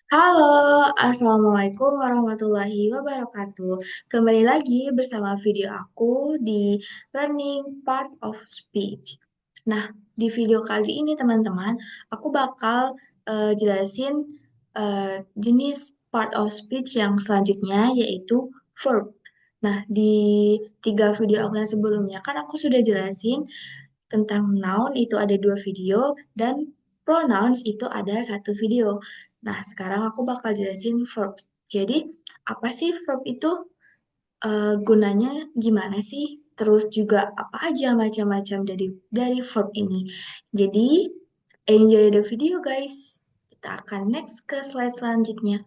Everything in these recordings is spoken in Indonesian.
Halo, Assalamualaikum warahmatullahi wabarakatuh. Kembali lagi bersama video aku di Learning Part of Speech. Nah, di video kali ini teman-teman, aku bakal jelasin jenis part of speech yang selanjutnya yaitu verb. Nah, di tiga video aku yang sebelumnya kan aku sudah jelasin tentang noun itu ada dua video dan pronouns itu ada satu video. Nah, sekarang aku bakal jelasin verbs. Jadi, apa sih verb itu? Gunanya gimana sih? Terus juga apa aja macam-macam dari verb ini. Jadi, enjoy the video guys. Kita akan next ke slide selanjutnya.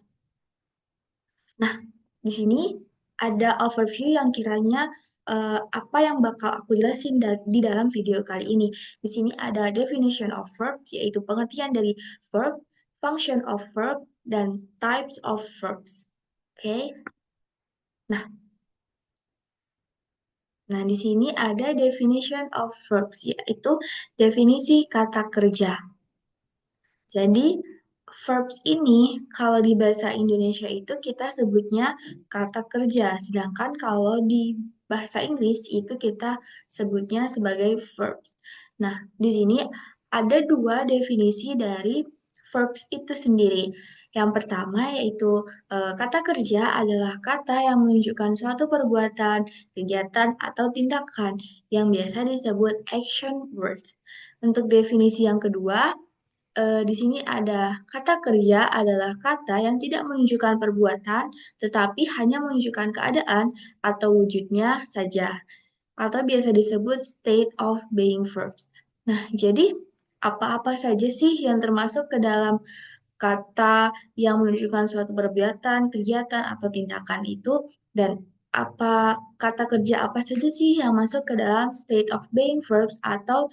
Nah, di sini ada overview yang kiranya apa yang bakal aku jelasin di dalam video kali ini. Di sini ada definition of verb, yaitu pengertian dari verb, function of verb, dan types of verbs. Oke, nah, di sini ada definition of verbs, yaitu definisi kata kerja. Jadi, verbs ini kalau di bahasa Indonesia itu kita sebutnya kata kerja, sedangkan kalau di bahasa Inggris itu kita sebutnya sebagai verbs. Nah, di sini ada dua definisi dari verbs itu sendiri. Yang pertama yaitu kata kerja adalah kata yang menunjukkan suatu perbuatan, kegiatan, atau tindakan yang biasa disebut action words. Untuk definisi yang kedua, di sini ada kata kerja adalah kata yang tidak menunjukkan perbuatan, tetapi hanya menunjukkan keadaan atau wujudnya saja, atau biasa disebut state of being verbs. Nah, jadi apa-apa saja sih yang termasuk ke dalam kata yang menunjukkan suatu perbuatan, kegiatan, atau tindakan itu, dan apa kata kerja apa saja sih yang masuk ke dalam state of being verbs atau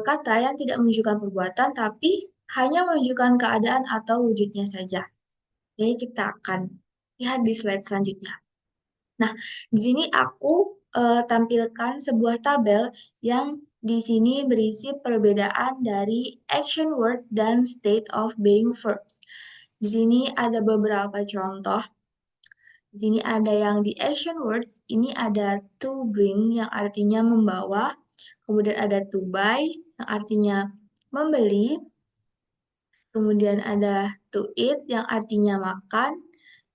kata yang tidak menunjukkan perbuatan tapi hanya menunjukkan keadaan atau wujudnya saja. Jadi kita akan lihat di slide selanjutnya. Nah, di sini aku tampilkan sebuah tabel yang di sini berisi perbedaan dari action word dan state of being verbs. Di sini ada beberapa contoh. Di sini ada yang di action words, ini ada to bring yang artinya membawa, kemudian ada to buy yang artinya membeli, kemudian ada to eat yang artinya makan,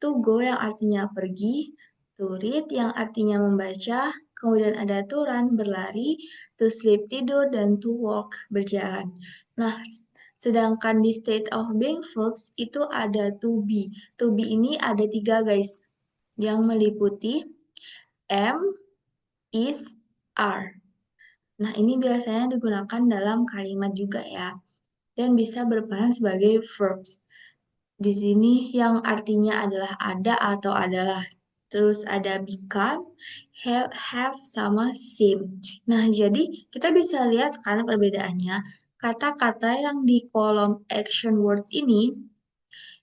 to go yang artinya pergi, to read yang artinya membaca, kemudian ada to run berlari, to sleep tidur, dan to walk berjalan. Nah, sedangkan di state of being verbs itu ada to be. To be ini ada tiga guys, yang meliputi am, is, are. Nah, ini biasanya digunakan dalam kalimat juga ya, dan bisa berperan sebagai verbs. Di sini yang artinya adalah ada atau adalah. Terus ada become, have, sama seem. Nah, jadi kita bisa lihat karena perbedaannya, kata-kata yang di kolom action words ini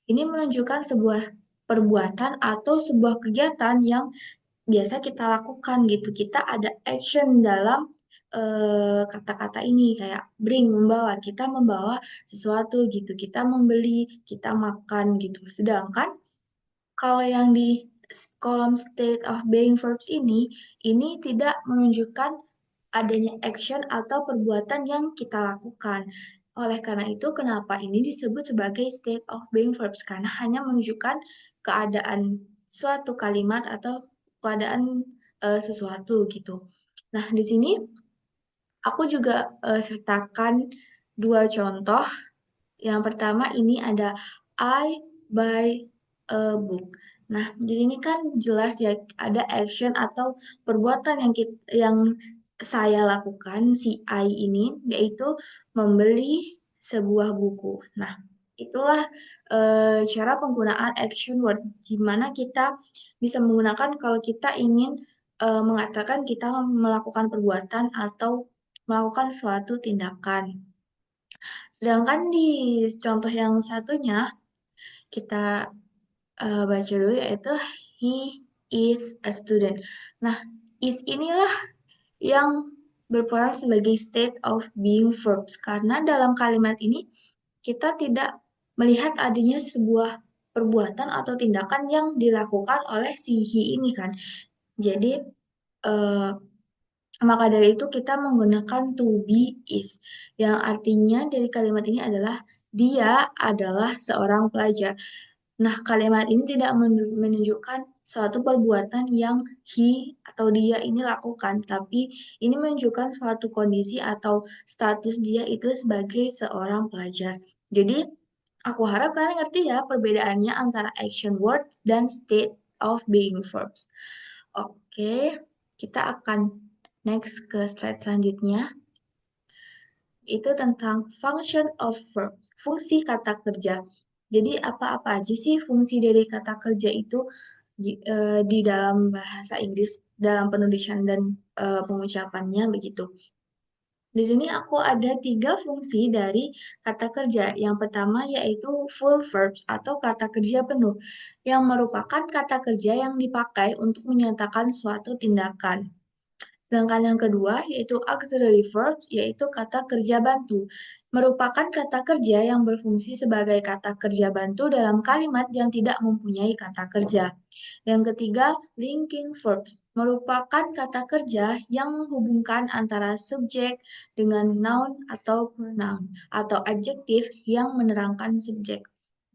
menunjukkan sebuah perbuatan atau sebuah kegiatan yang biasa kita lakukan gitu. Kita ada action dalam kata-kata ini kayak bring membawa, kita membawa sesuatu gitu, kita membeli, kita makan gitu. Sedangkan kalau yang di kolom state of being verbs ini tidak menunjukkan adanya action atau perbuatan yang kita lakukan. Oleh karena itu, kenapa ini disebut sebagai state of being verbs? Karena hanya menunjukkan keadaan suatu kalimat atau keadaan sesuatu gitu. Nah, di sini aku juga sertakan dua contoh. Yang pertama ini ada I buy a book. Nah, di sini kan jelas ya ada action atau perbuatan yang saya lakukan si I ini yaitu membeli sebuah buku. Nah, itulah cara penggunaan action word di mana kita bisa menggunakan kalau kita ingin mengatakan kita melakukan perbuatan atau melakukan suatu tindakan. Sedangkan di contoh yang satunya, kita baca dulu yaitu he is a student. Nah, is inilah yang berperan sebagai state of being verbs karena dalam kalimat ini kita tidak melihat adanya sebuah perbuatan atau tindakan yang dilakukan oleh si he ini kan. Jadi eh, maka dari itu kita menggunakan to be is yang artinya dari kalimat ini adalah dia adalah seorang pelajar. Nah, kalimat ini tidak menunjukkan suatu perbuatan yang he atau dia ini lakukan, tapi ini menunjukkan suatu kondisi atau status dia itu sebagai seorang pelajar. Jadi, aku harap kalian ngerti ya perbedaannya antara action words dan state of being verbs. Oke, kita akan next ke slide selanjutnya. Itu tentang function of verb, fungsi kata kerja. Jadi apa-apa aja sih fungsi dari kata kerja itu di dalam bahasa Inggris, dalam penulisan dan pengucapannya begitu. Di sini aku ada tiga fungsi dari kata kerja. Yang pertama yaitu full verbs atau kata kerja penuh, yang merupakan kata kerja yang dipakai untuk menyatakan suatu tindakan. Sedangkan yang kedua yaitu auxiliary verbs, yaitu kata kerja bantu. Merupakan kata kerja yang berfungsi sebagai kata kerja bantu dalam kalimat yang tidak mempunyai kata kerja. Yang ketiga, linking verbs. Merupakan kata kerja yang menghubungkan antara subjek dengan noun atau pronoun atau adjektif yang menerangkan subjek.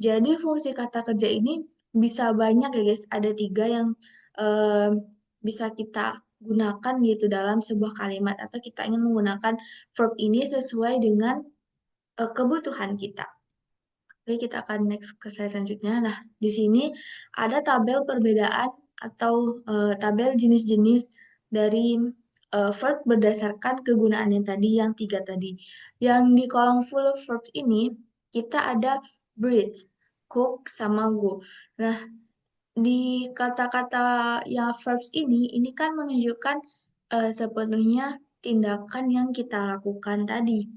Jadi fungsi kata kerja ini bisa banyak ya guys. Ada tiga yang eh, bisa kita gunakan gitu dalam sebuah kalimat atau kita ingin menggunakan verb ini sesuai dengan kebutuhan kita. Oke, kita akan next ke slide selanjutnya. Nah, di sini ada tabel perbedaan atau tabel jenis-jenis dari verb berdasarkan kegunaan yang tadi, yang tiga tadi. Yang di kolom full verbs ini, kita ada breathe, cook, sama go. Nah, di kata-kata yang verbs ini kan menunjukkan sepenuhnya tindakan yang kita lakukan tadi.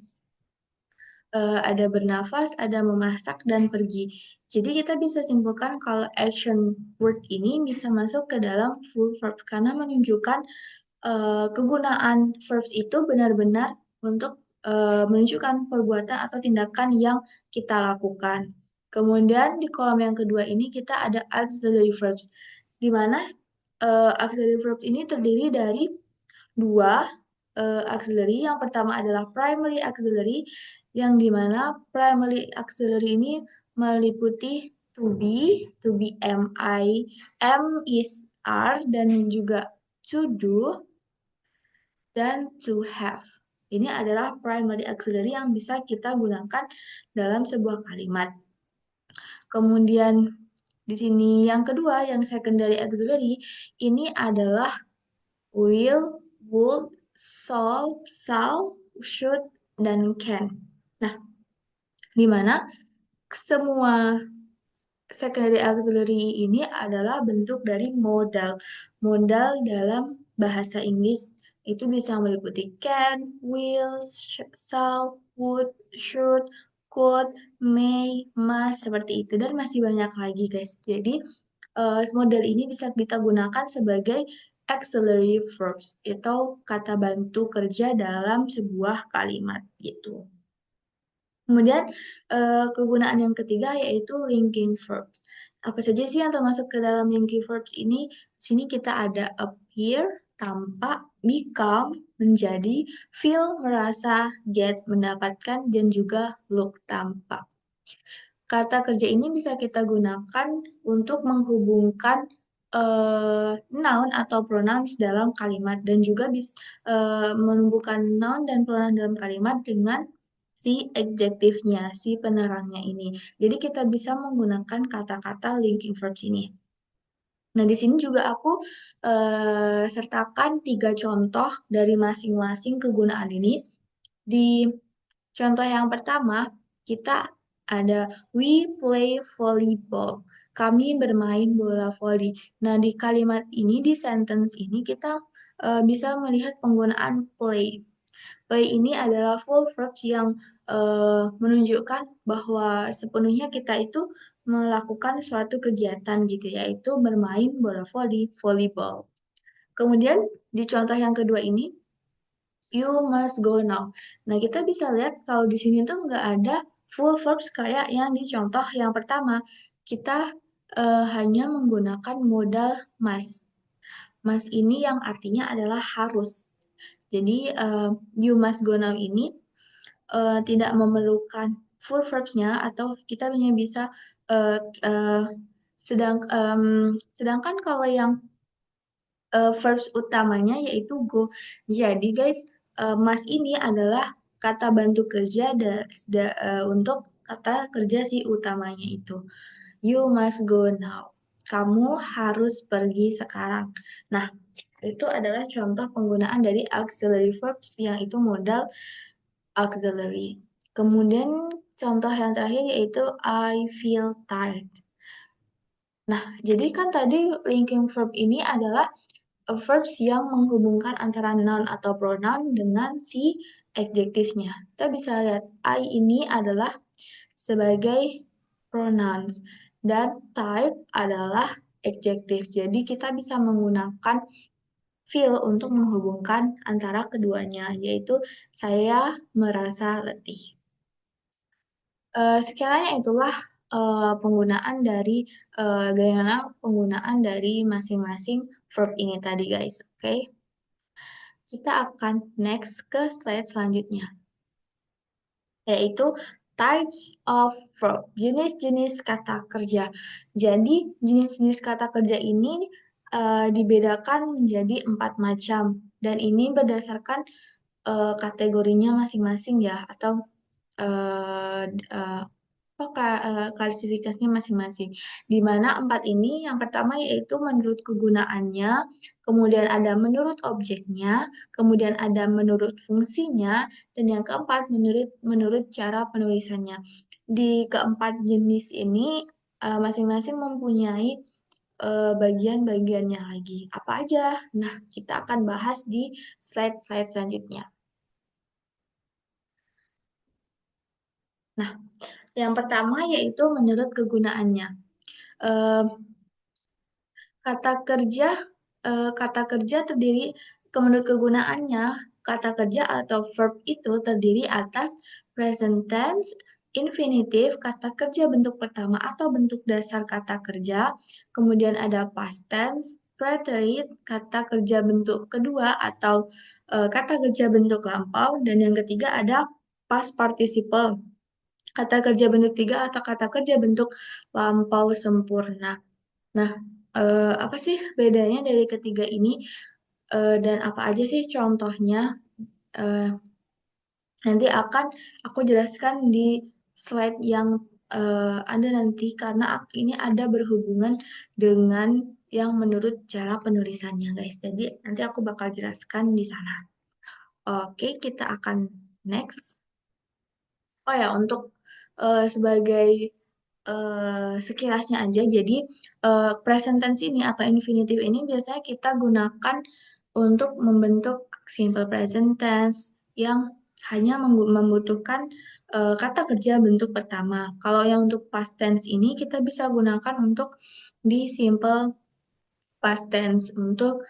Ada bernafas, ada memasak, dan pergi. Jadi kita bisa simpulkan kalau action word ini bisa masuk ke dalam full verb karena menunjukkan kegunaan verbs itu benar-benar untuk menunjukkan perbuatan atau tindakan yang kita lakukan. Kemudian di kolom yang kedua ini kita ada auxiliary verbs, di mana auxiliary verbs ini terdiri dari dua auxiliary. Yang pertama adalah primary auxiliary, yang dimana primary auxiliary ini meliputi to be am is are, dan juga to do dan to have. Ini adalah primary auxiliary yang bisa kita gunakan dalam sebuah kalimat. Kemudian di sini yang kedua, yang secondary auxiliary, ini adalah will, would, shall, should, dan can. Nah, di mana semua secondary auxiliary ini adalah bentuk dari modal. Modal dalam bahasa Inggris itu bisa meliputi can, will, shall, would, should, could, may, must, seperti itu. Dan masih banyak lagi guys. Jadi model ini bisa kita gunakan sebagai auxiliary verbs atau kata bantu kerja dalam sebuah kalimat gitu. Kemudian kegunaan yang ketiga yaitu linking verbs. Apa saja sih yang termasuk ke dalam linking verbs ini? Sini kita ada appear, tampak, become, menjadi, feel, merasa, get, mendapatkan, dan juga look, tampak. Kata kerja ini bisa kita gunakan untuk menghubungkan noun atau pronouns dalam kalimat dan juga bisa menumbuhkan noun dan pronoun dalam kalimat dengan si adjektifnya, si penerangnya ini. Jadi kita bisa menggunakan kata-kata linking verbs ini. Nah, di sini juga aku sertakan tiga contoh dari masing-masing kegunaan ini. Di contoh yang pertama, kita ada we play volleyball. Kami bermain bola voli. Nah, di kalimat ini, di sentence ini, kita bisa melihat penggunaan play. Play ini adalah full verbs yang menunjukkan bahwa sepenuhnya kita itu melakukan suatu kegiatan gitu, yaitu bermain bola voli, volleyball. Kemudian di contoh yang kedua ini, you must go now. Nah, kita bisa lihat kalau di sini tuh nggak ada full verbs kayak yang di contoh yang pertama, kita hanya menggunakan modal must. Must ini yang artinya adalah harus. Jadi you must go now ini tidak memerlukan full verbs-nya atau kita hanya bisa uh, uh, sedangkan kalau yang verbs utamanya yaitu go. Jadi guys, must ini adalah kata bantu kerja untuk kata kerja si utamanya itu. You must go now. Kamu harus pergi sekarang. Nah, itu adalah contoh penggunaan dari auxiliary verbs yang itu modal auxiliary. Kemudian contoh yang terakhir yaitu I feel tired. Nah, jadi kan tadi linking verb ini adalah verbs yang menghubungkan antara noun atau pronoun dengan si adjektifnya. Kita bisa lihat I ini adalah sebagai pronouns dan tired adalah adjektif. Jadi kita bisa menggunakan feel untuk menghubungkan antara keduanya, yaitu saya merasa letih. Sekiranya itulah penggunaan dari bagaimana penggunaan dari masing-masing verb ini tadi guys. Oke, kita akan next ke slide selanjutnya, yaitu types of verb, jenis-jenis kata kerja. Jadi jenis-jenis kata kerja ini dibedakan menjadi 4 macam dan ini berdasarkan kategorinya masing-masing ya atau eh, eh, klasifikasinya masing-masing. Di mana 4 ini yang pertama yaitu menurut kegunaannya, kemudian ada menurut objeknya, kemudian ada menurut fungsinya, dan yang keempat menurut menurut cara penulisannya. Di keempat jenis ini masing-masing mempunyai bagian-bagiannya lagi. Apa aja? Nah, kita akan bahas di slide-slide selanjutnya. Nah, yang pertama yaitu menurut kegunaannya. Eh, kata kerja terdiri menurut kegunaannya, kata kerja atau verb itu terdiri atas present tense, infinitive, kata kerja bentuk pertama atau bentuk dasar kata kerja, kemudian ada past tense, preterite, kata kerja bentuk kedua atau kata kerja bentuk lampau, dan yang ketiga ada past participle, kata kerja bentuk tiga atau kata kerja bentuk lampau sempurna. Nah, apa sih bedanya dari ketiga ini dan apa aja sih contohnya? Eh, Nanti akan aku jelaskan di slide yang ada nanti karena ini ada berhubungan dengan yang menurut cara penulisannya, guys. Jadi nanti aku bakal jelaskan di sana. Oke, kita akan next. Oh ya, untuk sebagai sekilasnya aja. Jadi present tense ini atau infinitive ini biasanya kita gunakan untuk membentuk simple present tense yang hanya membutuhkan kata kerja bentuk pertama. Kalau yang untuk past tense ini kita bisa gunakan untuk di simple past tense untuk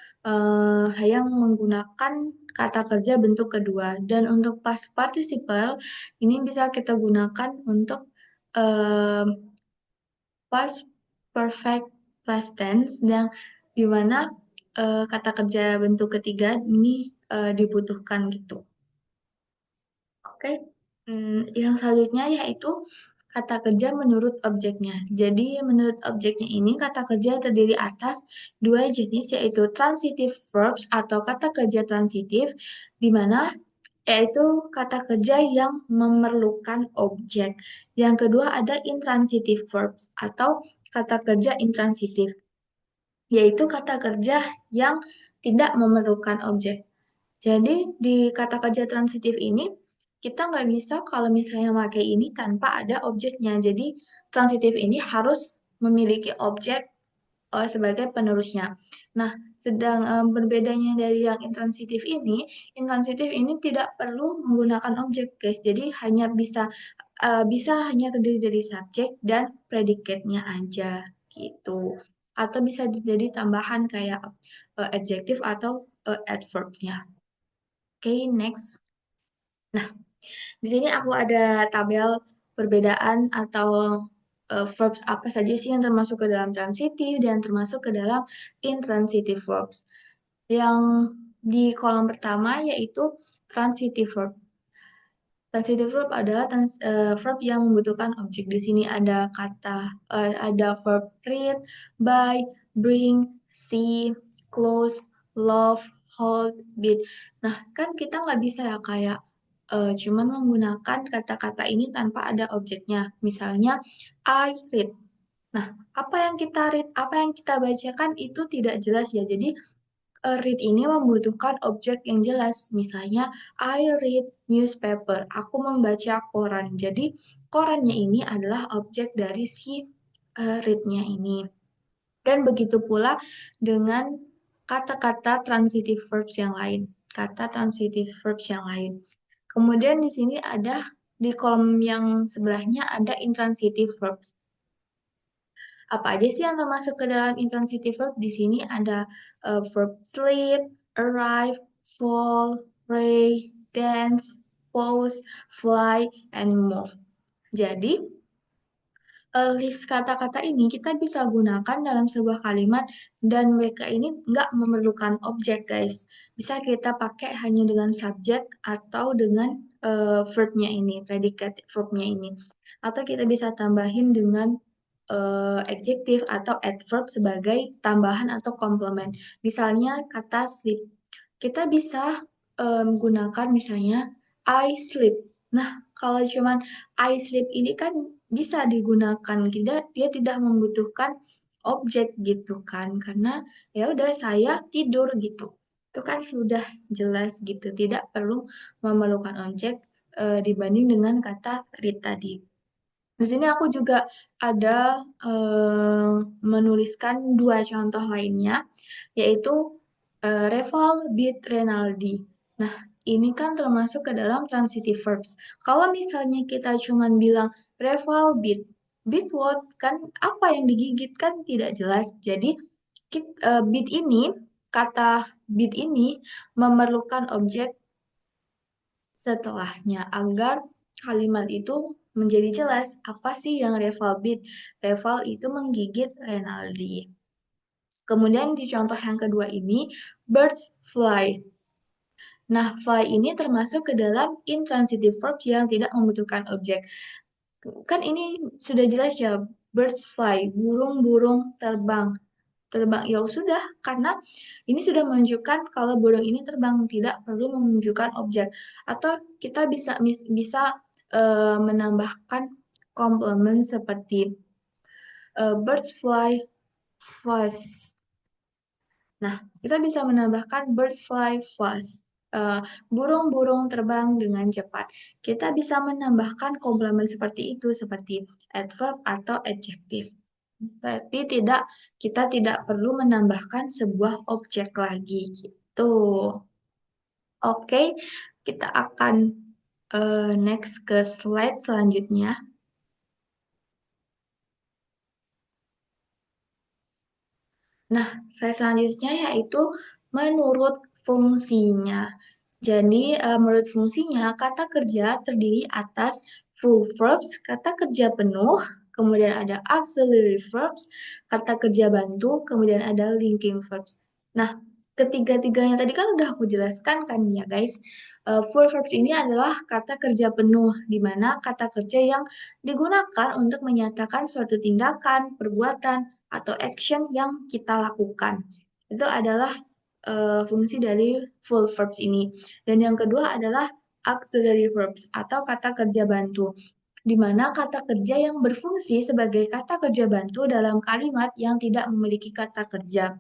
yang menggunakan kata kerja bentuk kedua. Dan untuk past participle ini bisa kita gunakan untuk eh, past perfect past tense yang dimana kata kerja bentuk ketiga ini dibutuhkan gitu. Oke. Yang selanjutnya yaitu kata kerja menurut objeknya. Jadi menurut objeknya ini kata kerja terdiri atas dua jenis yaitu transitive verbs atau kata kerja transitif di mana yaitu kata kerja yang memerlukan objek. Yang kedua ada intransitive verbs atau kata kerja intransitif, yaitu kata kerja yang tidak memerlukan objek. Jadi di kata kerja transitif ini kita nggak bisa kalau misalnya pakai ini tanpa ada objeknya. Jadi transitif ini harus memiliki objek sebagai penerusnya. Nah, sedang berbedanya dari yang intransitif ini tidak perlu menggunakan objek, guys. Jadi hanya bisa hanya terdiri dari subjek dan predikatnya aja gitu. Atau bisa jadi tambahan kayak adjektif atau adverbnya. Oke, next. Nah, di sini aku ada tabel perbedaan atau verbs apa saja sih yang termasuk ke dalam transitif dan termasuk ke dalam intransitive verbs. Yang di kolom pertama yaitu transitive verb. Transitive verb adalah verb yang membutuhkan objek. Di sini ada verb read, buy, bring, see, close, love, hold, beat. Nah, kan kita nggak bisa ya kayak cuman menggunakan kata-kata ini tanpa ada objeknya. Misalnya, I read. Nah, apa yang kita read, apa yang kita bacakan itu tidak jelas ya. Jadi read ini membutuhkan objek yang jelas. Misalnya, I read newspaper. Aku membaca koran. Jadi, korannya ini adalah objek dari si read-nya ini. Dan begitu pula dengan kata-kata transitive verbs yang lain. Kata transitive verbs yang lain. Kemudian di sini ada di kolom yang sebelahnya ada intransitive verbs. Apa aja sih yang termasuk ke dalam intransitive verb? Di sini ada verb sleep, arrive, fall, pray, dance, pose, fly, and move. Jadi, list kata-kata ini kita bisa gunakan dalam sebuah kalimat dan mereka ini nggak memerlukan objek, guys. Bisa kita pakai hanya dengan subjek atau dengan verbnya ini, predicate verbnya ini. Atau kita bisa tambahin dengan adjective atau adverb sebagai tambahan atau komplement. Misalnya kata sleep. Kita bisa menggunakan misalnya I sleep. Nah, kalau cuman I sleep ini kan bisa digunakan. Dia tidak membutuhkan objek gitu kan. Karena ya udah saya tidur gitu. Itu kan sudah jelas gitu. Tidak perlu memerlukan objek dibanding dengan kata read tadi. Di sini aku juga ada menuliskan dua contoh lainnya, yaitu Reval, Beat, Renaldi. Nah, ini kan termasuk ke dalam transitive verbs. Kalau misalnya kita cuma bilang Reval, Beat, Beat what? Kan apa yang digigit kan tidak jelas. Jadi, beat ini, kata beat ini memerlukan objek setelahnya agar kalimat itu menjadi jelas apa sih yang Reval beat. Reval itu menggigit Renaldi. Kemudian di contoh yang kedua ini, birds fly. Nah, fly ini termasuk ke dalam intransitive verb yang tidak membutuhkan objek. Kan ini sudah jelas ya, birds fly, burung-burung terbang. Terbang ya sudah, karena ini sudah menunjukkan kalau burung ini terbang, tidak perlu menunjukkan objek. Atau kita bisa menambahkan komplement seperti birds fly fast. Nah, kita bisa menambahkan bird fly fast. Eh, Burung-burung terbang dengan cepat. Kita bisa menambahkan komplement seperti itu, seperti adverb atau adjective. Tapi kita tidak perlu menambahkan sebuah objek lagi gitu. Oke, kita akan next ke slide selanjutnya. Nah, slide selanjutnya yaitu menurut fungsinya. Jadi, menurut fungsinya, kata kerja terdiri atas full verbs, kata kerja penuh, kemudian ada auxiliary verbs, kata kerja bantu, kemudian ada linking verbs. Nah, ketiga-tiganya tadi kan udah aku jelaskan kan ya guys. Full verbs ini adalah kata kerja penuh, di mana kata kerja yang digunakan untuk menyatakan suatu tindakan, perbuatan, atau action yang kita lakukan. Itu adalah fungsi dari full verbs ini. Dan yang kedua adalah auxiliary verbs atau kata kerja bantu, di mana kata kerja yang berfungsi sebagai kata kerja bantu dalam kalimat yang tidak memiliki kata kerja.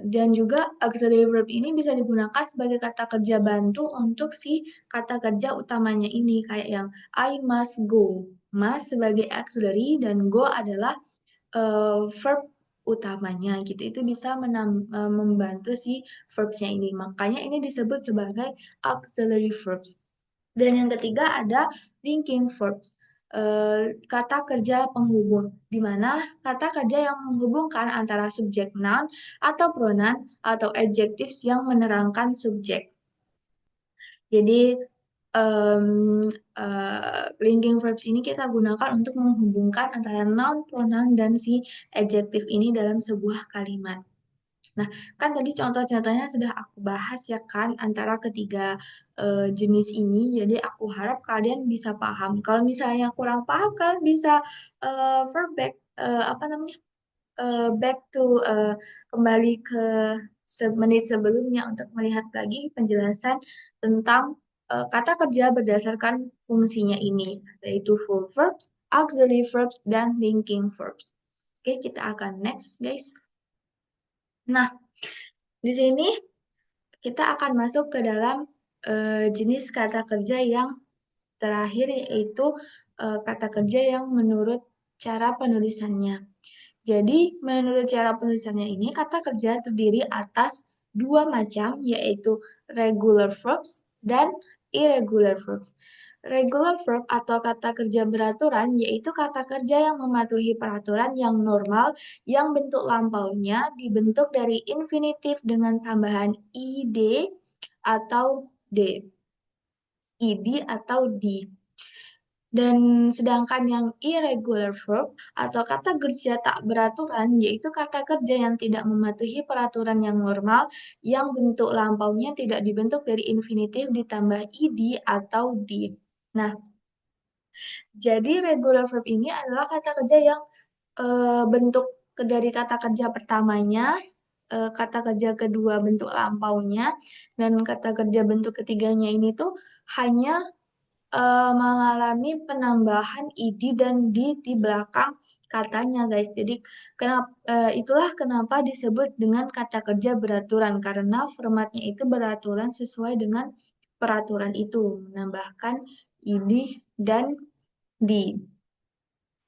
Dan juga auxiliary verb ini bisa digunakan sebagai kata kerja bantu untuk si kata kerja utamanya ini, kayak yang I must go. Must sebagai auxiliary dan go adalah verb utamanya gitu. Itu bisa membantu si verbsnya ini. Makanya ini disebut sebagai auxiliary verbs. Dan yang ketiga ada linking verbs. Kata kerja penghubung, di mana kata kerja yang menghubungkan antara subjek noun atau pronoun atau adjectives yang menerangkan subjek. Jadi em, linking verbs ini kita gunakan untuk menghubungkan antara noun, pronoun, dan si adjective ini dalam sebuah kalimat. Nah, kan tadi contoh-contohnya sudah aku bahas ya kan antara ketiga jenis ini. Jadi aku harap kalian bisa paham. Kalau misalnya kurang paham, kalian bisa verb back apa namanya back to kembali ke semenit sebelumnya untuk melihat lagi penjelasan tentang kata kerja berdasarkan fungsinya ini, yaitu full verbs, auxiliary verbs, dan linking verbs. Oke, kita akan next, guys. Nah, di sini kita akan masuk ke dalam jenis kata kerja yang terakhir, yaitu kata kerja yang menurut cara penulisannya. Jadi, menurut cara penulisannya ini, kata kerja terdiri atas dua macam, yaitu regular verbs dan irregular verbs. Regular verb atau kata kerja beraturan yaitu kata kerja yang mematuhi peraturan yang normal yang bentuk lampaunya dibentuk dari infinitif dengan tambahan id atau d, id atau d. Dan sedangkan yang irregular verb atau kata kerja tak beraturan yaitu kata kerja yang tidak mematuhi peraturan yang normal yang bentuk lampaunya tidak dibentuk dari infinitif ditambah id atau d. Nah, jadi regular verb ini adalah kata kerja yang bentuk dari kata kerja pertamanya, kata kerja kedua bentuk lampaunya, dan kata kerja bentuk ketiganya ini tuh hanya mengalami penambahan id dan di belakang katanya, guys. Jadi itulah kenapa disebut dengan kata kerja beraturan karena formatnya itu beraturan sesuai dengan peraturan itu, menambahkan id dan di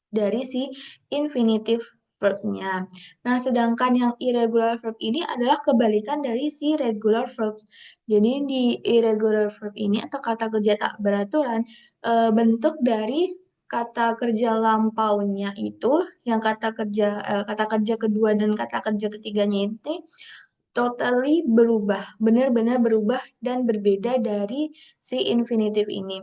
dari si infinitive verb-nya. Nah, sedangkan yang irregular verb ini adalah kebalikan dari si regular verb. Jadi di irregular verb ini atau kata kerja tak beraturan, bentuk dari kata kerja lampaunya itu, yang kata kerja kedua dan kata kerja ketiganya itu totally berubah, benar-benar berubah dan berbeda dari si infinitive ini.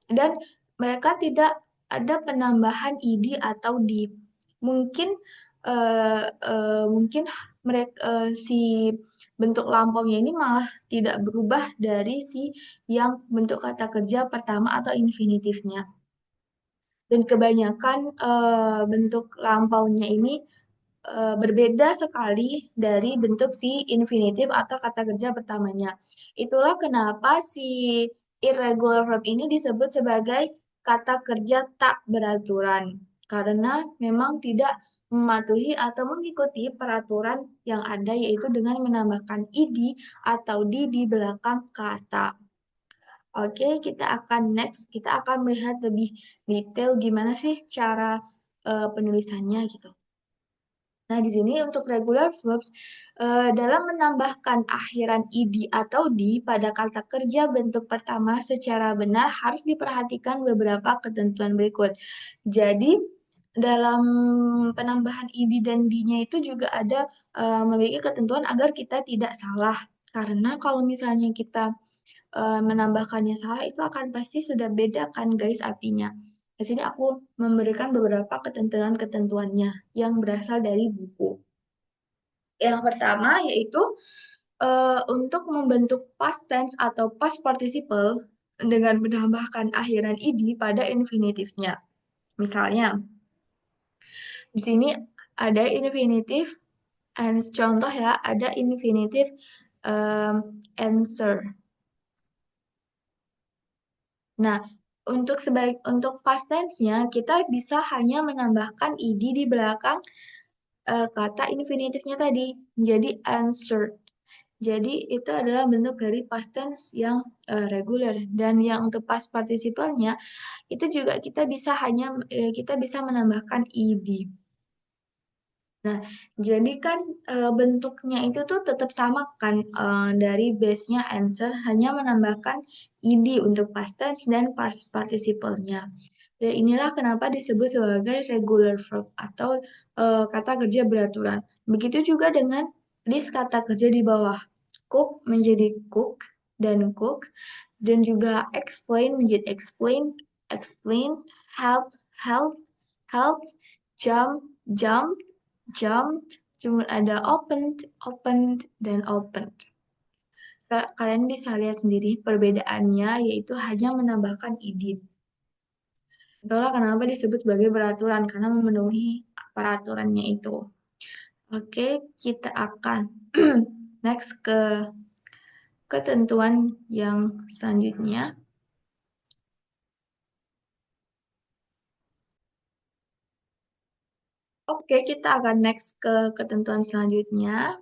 Dan mereka tidak ada penambahan id atau di. Mungkin mungkin mereka si bentuk lampaunya ini malah tidak berubah dari si yang bentuk kata kerja pertama atau infinitifnya. Dan kebanyakan bentuk lampaunya ini berbeda sekali dari bentuk si infinitif atau kata kerja pertamanya. Itulah kenapa si irregular verb ini disebut sebagai kata kerja tak beraturan. Karena memang tidak mematuhi atau mengikuti peraturan yang ada, yaitu dengan menambahkan id atau di belakang kata. Oke, kita akan next. Kita akan melihat lebih detail gimana sih cara penulisannya gitu. Nah, di sini untuk regular verbs, dalam menambahkan akhiran id atau di pada kata kerja bentuk pertama secara benar harus diperhatikan beberapa ketentuan berikut. Jadi, dalam penambahan id dan di-nya itu juga ada memiliki ketentuan agar kita tidak salah. Karena kalau misalnya kita menambahkannya salah, itu akan pasti sudah beda kan guys artinya. Di sini aku memberikan beberapa ketentuan-ketentuannya yang berasal dari buku. Yang pertama yaitu untuk membentuk past tense atau past participle dengan menambahkan akhiran id pada infinitifnya. Misalnya, di sini ada infinitif and contoh ya, ada infinitif answer. Nah, untuk past tense-nya kita bisa hanya menambahkan id di belakang kata infinitifnya tadi. Jadi answered. Jadi itu adalah bentuk dari past tense yang reguler, dan yang untuk past participle-nya itu juga kita bisa menambahkan ed. Nah, jadi kan bentuknya itu tuh tetap sama kan dari base-nya answer, hanya menambahkan ed untuk past tense dan past participle-nya. Dan inilah kenapa disebut sebagai regular verb atau kata kerja beraturan. Begitu juga dengan list kata kerja di bawah. Cook menjadi cook, dan cook, dan juga explain menjadi explain, help, help, help, jump, jump, jumped, cuma ada opened, opened, dan opened. Kalian bisa lihat sendiri perbedaannya yaitu hanya menambahkan id. Itulah kenapa disebut sebagai peraturan karena memenuhi peraturannya itu. Oke, kita akan next ke ketentuan yang selanjutnya. Oke, kita akan next ke ketentuan selanjutnya.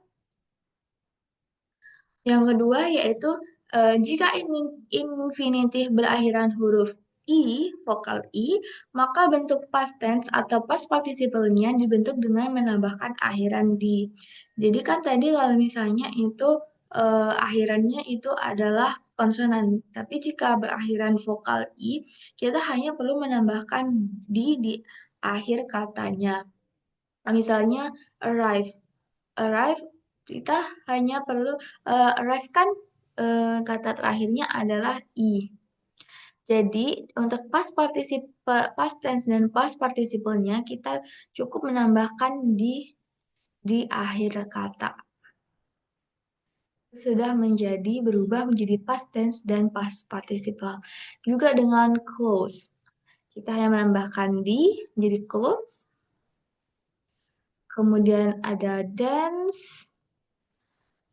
Yang kedua yaitu jika infinitif berakhiran huruf I, vokal I, maka bentuk past tense atau past participle-nya dibentuk dengan menambahkan akhiran di. Jadi kan tadi kalau misalnya itu akhirannya itu adalah konsonan, tapi jika berakhiran vokal I, kita hanya perlu menambahkan di akhir katanya. Misalnya arrive. Arrive kita hanya perlu arrive kan kata terakhirnya adalah i. Jadi untuk past tense dan past participle-nya kita cukup menambahkan di akhir kata. Sudah berubah menjadi past tense dan past participle. Juga dengan close. Kita hanya menambahkan di jadi close. Kemudian ada dance.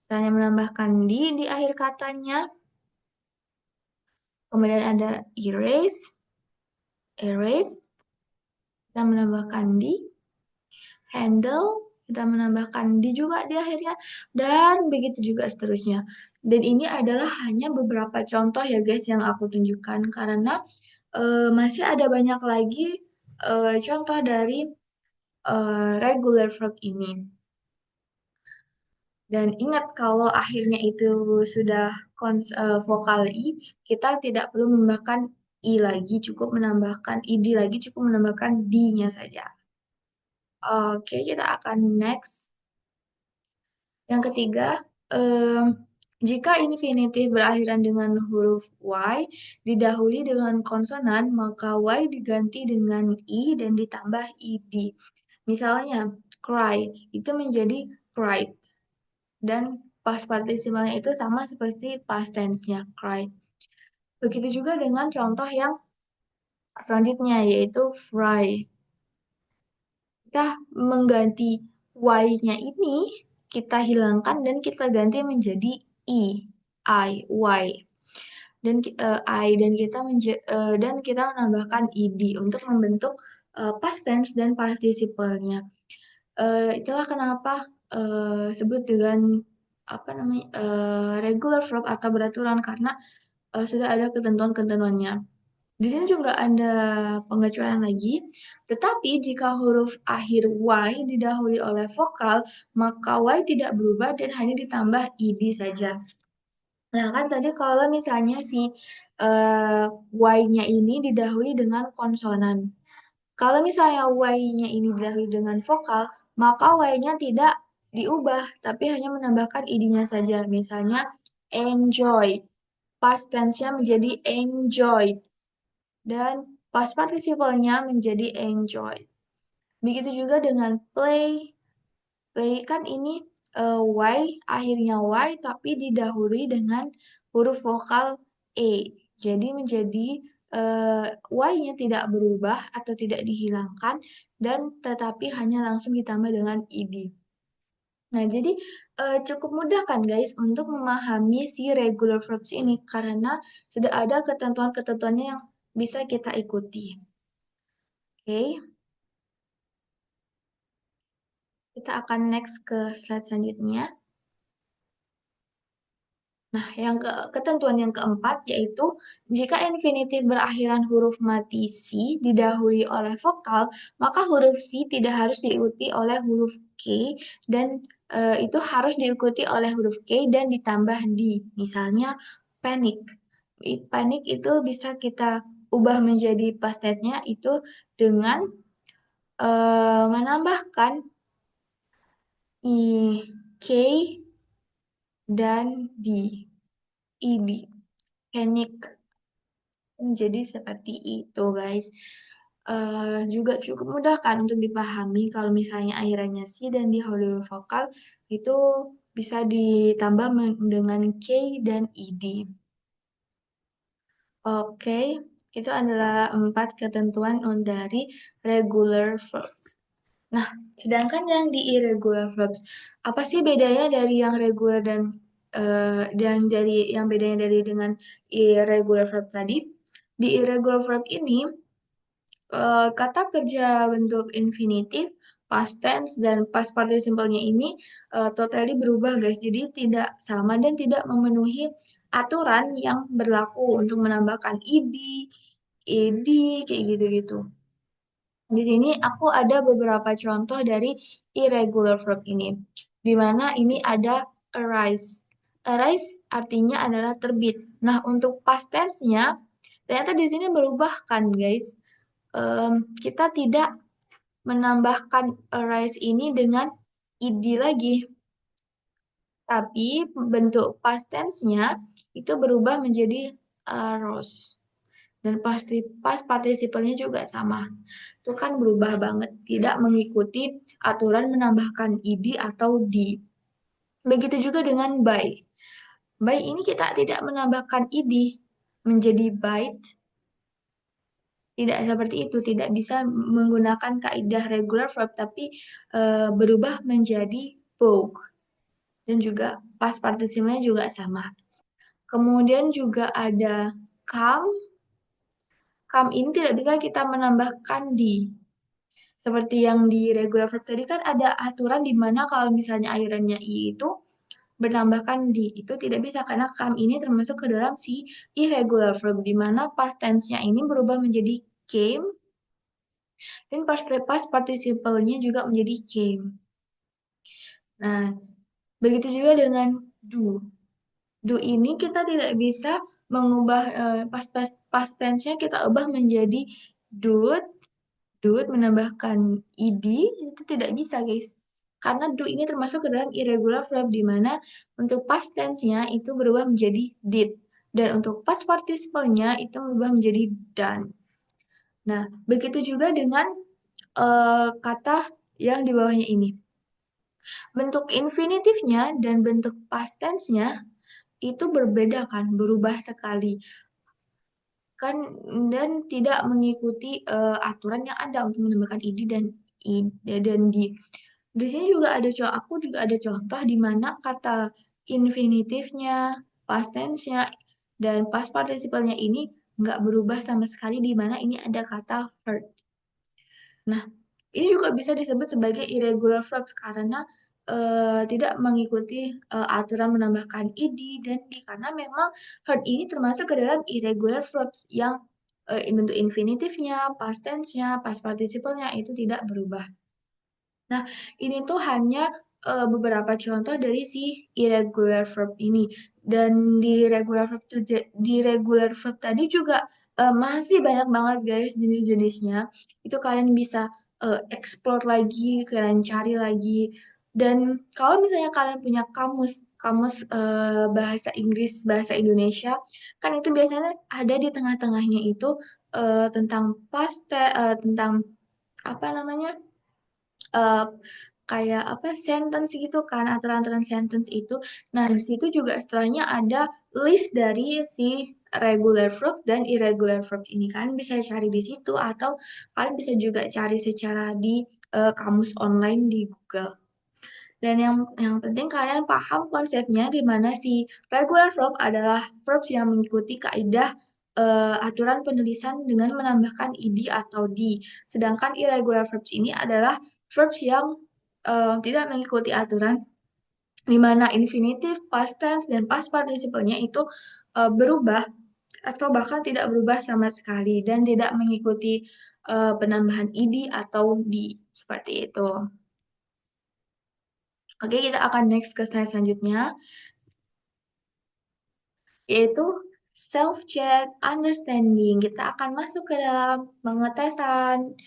Kita hanya menambahkan di akhir katanya. Kemudian ada erase, erase, kita menambahkan di, handle, kita menambahkan di juga di akhirnya, dan begitu juga seterusnya. Dan ini adalah hanya beberapa contoh ya guys yang aku tunjukkan, karena masih ada banyak lagi contoh dari regular verb ini. Dan ingat kalau akhirnya itu sudah vokal I, kita tidak perlu menambahkan I lagi, cukup menambahkan ID lagi, cukup menambahkan D-nya saja. Oke, kita akan next. Yang ketiga, em, jika infinitif berakhiran dengan huruf Y, didahului dengan konsonan, maka Y diganti dengan I dan ditambah ID. Misalnya, cry, itu menjadi cried. Dan past participle-nya itu sama seperti past tense-nya, cry. Begitu juga dengan contoh yang selanjutnya, yaitu fry. Kita mengganti Y-nya ini, kita hilangkan dan kita ganti menjadi Y. Dan dan kita menambahkan ed untuk membentuk past tense dan participle-nya. Itulah kenapa sebut dengan apa namanya regular verb atau beraturan karena sudah ada ketentuan-ketentuannya. Di sini juga ada pengecualian lagi, tetapi jika huruf akhir Y didahului oleh vokal, maka Y tidak berubah dan hanya ditambah id saja. Nah kan tadi kalau misalnya si Y-nya ini didahului dengan konsonan. Kalau misalnya Y-nya ini didahului dengan vokal, maka Y-nya tidak diubah, tapi hanya menambahkan id-nya saja. Misalnya enjoy, past tense-nya menjadi enjoyed, dan past participle-nya menjadi enjoyed. Begitu juga dengan play. Play kan ini Y, akhirnya Y, tapi didahului dengan huruf vokal E. Jadi menjadi Y-nya tidak berubah atau tidak dihilangkan, dan tetapi hanya langsung ditambah dengan id. Nah, jadi cukup mudah kan guys untuk memahami si regular verbs ini karena sudah ada ketentuan-ketentuannya yang bisa kita ikuti. Oke, kita akan next ke slide selanjutnya. Nah, ketentuan yang keempat yaitu jika infinitif berakhiran huruf mati C didahului oleh vokal, maka huruf C tidak harus diikuti oleh huruf K dan itu harus diikuti oleh huruf K dan ditambah di. Misalnya panic. Panic itu bisa kita ubah menjadi past tense-nya itu dengan menambahkan I, K dan D. ed. Panic. Jadi seperti itu, guys. Juga cukup mudah kan untuk dipahami kalau misalnya airannya si dan di huruf vokal itu bisa ditambah dengan k dan ed. Oke, itu adalah 4 ketentuan dari regular verbs. Nah, sedangkan yang di irregular verbs, apa sih bedanya dari yang regular dan dari yang bedanya dari dengan irregular verb tadi? Di irregular verb ini kata kerja bentuk infinitif, past tense, dan past participle-nya ini totally berubah, guys. Jadi tidak sama dan tidak memenuhi aturan yang berlaku untuk menambahkan ed, kayak gitu-gitu. Di sini aku ada beberapa contoh dari irregular verb ini, di mana ini ada arise. Arise artinya adalah terbit. Nah, untuk past tense-nya, ternyata di sini berubah kan, guys. Kita tidak menambahkan arise ini dengan id lagi, tapi bentuk past tense-nya itu berubah menjadi arose. Dan pasti past participle-nya juga sama. Itu kan berubah banget, tidak mengikuti aturan menambahkan id atau di. Begitu juga dengan by. By ini kita tidak menambahkan id menjadi bite, tidak seperti itu, tidak bisa menggunakan kaidah regular verb, tapi berubah menjadi poke. Dan juga past participle-nya juga sama. Kemudian juga ada come. Come ini tidak bisa kita menambahkan di. Seperti yang di regular verb tadi kan ada aturan di mana kalau misalnya akhirannya i itu menambahkan di. Itu tidak bisa karena come ini termasuk ke dalam si irregular verb di mana past tense-nya ini berubah menjadi came dan past participle-nya juga menjadi came. Nah, begitu juga dengan do. Do ini kita tidak bisa mengubah past tense-nya kita ubah menjadi doed, menambahkan ed itu tidak bisa, guys. Karena do ini termasuk ke dalam irregular verb di mana untuk past tense-nya itu berubah menjadi did dan untuk past participle-nya itu berubah menjadi done. Nah, begitu juga dengan kata yang di bawahnya ini. Bentuk infinitifnya dan bentuk past tense-nya itu berbeda kan, berubah sekali kan dan tidak mengikuti aturan yang ada untuk menambahkan id dan di. Di sini juga ada contoh, aku juga ada contoh di mana kata infinitifnya, past tense-nya, dan past participle-nya ini nggak berubah sama sekali di mana ini ada kata heard. Nah, ini juga bisa disebut sebagai irregular verbs karena tidak mengikuti aturan menambahkan id dan di karena memang heard ini termasuk ke dalam irregular verbs yang bentuk infinitifnya, past tense-nya, past participle-nya itu tidak berubah. Nah, ini tuh hanya beberapa contoh dari si irregular verb ini. Dan di regular verb tadi juga masih banyak banget guys jenis-jenisnya. Itu kalian bisa explore lagi, kalian cari lagi. Dan kalau misalnya kalian punya kamus bahasa Inggris, bahasa Indonesia, kan itu biasanya ada di tengah-tengahnya itu tentang tentang apa namanya? eh, kayak apa sentence gitu kan aturan-aturan sentence itu. Nah, di situ juga setelahnya ada list dari si regular verb dan irregular verb ini kan bisa cari di situ atau kalian bisa juga cari secara di kamus online di Google. Dan yang penting kalian paham konsepnya di mana si regular verb adalah verbs yang mengikuti kaidah aturan penulisan dengan menambahkan id atau di. Sedangkan irregular verbs ini adalah verbs yang tidak mengikuti aturan di mana infinitif, past tense, dan past participle-nya itu berubah atau bahkan tidak berubah sama sekali dan tidak mengikuti penambahan id atau di seperti itu. Oke, kita akan next ke slide selanjutnya, yaitu self-check understanding. Kita akan masuk ke dalam pengetesan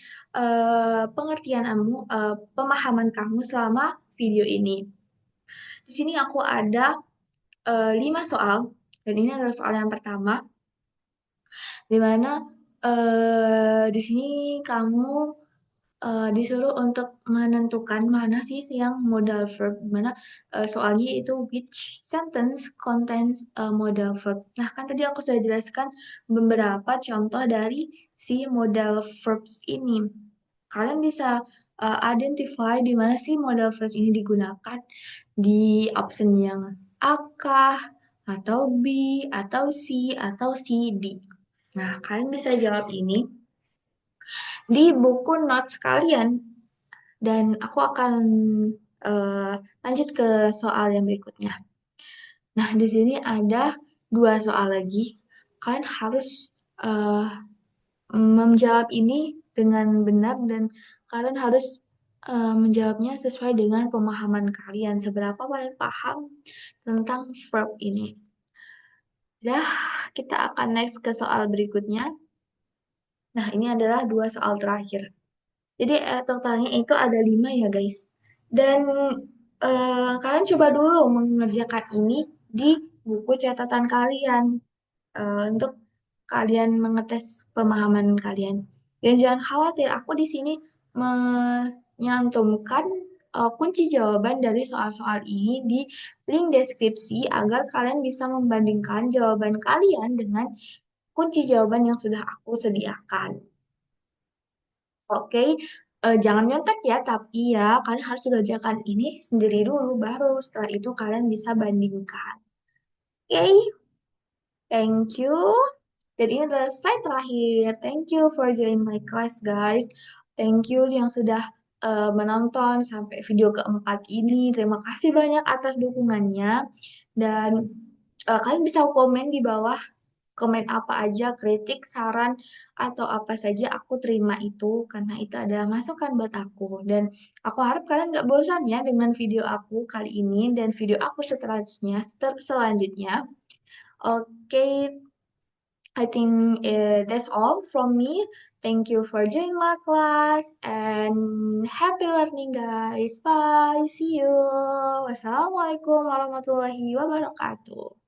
pengertian kamu, pemahaman kamu selama video ini. Di sini aku ada 5 soal. Dan ini adalah soal yang pertama, di mana di sini kamu disuruh untuk menentukan mana sih yang modal verb, mana soalnya itu which sentence contains a modal verb. Nah, kan tadi aku sudah jelaskan beberapa contoh dari si modal verbs ini. Kalian bisa identify di mana sih modal verb ini digunakan di option yang A kah, atau B, atau C, atau C, D. Nah, kalian bisa jawab ini di buku notes kalian dan aku akan eh, lanjut ke soal yang berikutnya. Nah, di sini ada dua soal lagi. Kalian harus eh, menjawab ini dengan benar dan kalian harus menjawabnya sesuai dengan pemahaman kalian. Seberapa kalian paham tentang verb ini. Dah, kita akan next ke soal berikutnya. Nah, ini adalah dua soal terakhir. Jadi totalnya itu ada 5 ya guys. Dan kalian coba dulu mengerjakan ini di buku catatan kalian untuk kalian mengetes pemahaman kalian. Dan jangan khawatir, aku di sini menyantumkan kunci jawaban dari soal-soal ini di link deskripsi agar kalian bisa membandingkan jawaban kalian dengan kunci jawaban yang sudah aku sediakan. Oke, jangan nyontek ya, tapi ya kalian harus kerjakan ini sendiri dulu, baru setelah itu kalian bisa bandingkan. Oke, thank you. Dan ini adalah slide terakhir. Thank you for joining my class, guys. Thank you yang sudah menonton sampai video keempat ini. Terima kasih banyak atas dukungannya. Dan kalian bisa komen di bawah komen apa aja, kritik, saran, atau apa saja aku terima itu karena itu adalah masukan buat aku. Dan aku harap kalian gak bosan ya dengan video aku kali ini dan video aku selanjutnya. Oke, I think that's all from me. Thank you for joining my class and happy learning guys. Bye, see you. Wassalamualaikum warahmatullahi wabarakatuh.